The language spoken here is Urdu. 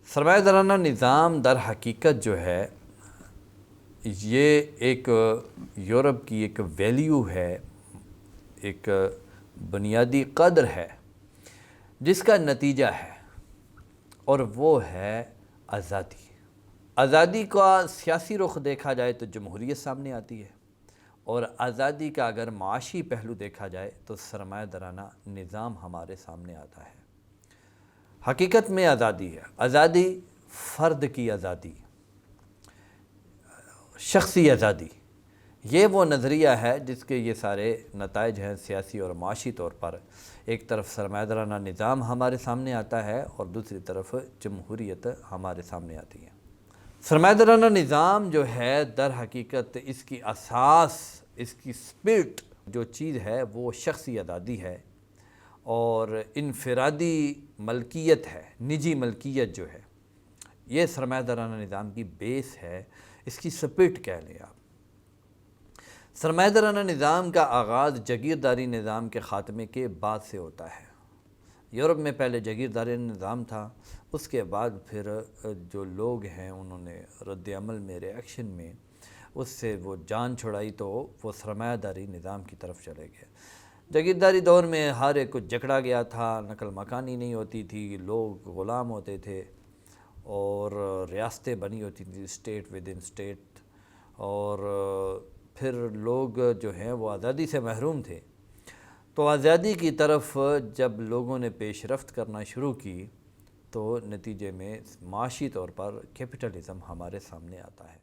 سرمایہ دارانہ نظام در حقیقت جو ہے یہ ایک یورپ کی ایک ویلیو ہے، ایک بنیادی قدر ہے جس کا نتیجہ ہے، اور وہ ہے آزادی۔ آزادی کا سیاسی رخ دیکھا جائے تو جمہوریت سامنے آتی ہے، اور آزادی کا اگر معاشی پہلو دیکھا جائے تو سرمایہ دارانہ نظام ہمارے سامنے آتا ہے۔ حقیقت میں آزادی ہے، آزادی فرد کی آزادی، شخصی آزادی، یہ وہ نظریہ ہے جس کے یہ سارے نتائج ہیں سیاسی اور معاشی طور پر۔ ایک طرف سرمایہ دارانہ نظام ہمارے سامنے آتا ہے اور دوسری طرف جمہوریت ہمارے سامنے آتی ہے۔ سرمایہ دارانہ نظام جو ہے در حقیقت اس کی اساس، اس کی سپرٹ جو چیز ہے وہ شخصی آزادی ہے اور انفرادی ملکیت ہے، نجی ملکیت جو ہے، یہ سرمایہ دارانہ نظام کی بیس ہے، اس کی سپرٹ کہہ لیں آپ۔ سرمایہ دارانہ نظام کا آغاز جاگیرداری نظام کے خاتمے کے بعد سے ہوتا ہے۔ یورپ میں پہلے جاگیرداری نظام تھا، اس کے بعد پھر جو لوگ ہیں انہوں نے رد عمل میں، ریاکشن میں اس سے وہ جان چھڑائی تو وہ سرمایہ داری نظام کی طرف چلے گئے۔ جاگیرداری دور میں ہر ایک کو جکڑا گیا تھا، نقل مکانی نہیں ہوتی تھی، لوگ غلام ہوتے تھے اور ریاستیں بنی ہوتی تھیں اسٹیٹ ود ان اسٹیٹ، اور پھر لوگ جو ہیں وہ آزادی سے محروم تھے۔ تو آزادی کی طرف جب لوگوں نے پیش رفت کرنا شروع کی تو نتیجے میں معاشی طور پر کیپٹلزم ہمارے سامنے آتا ہے۔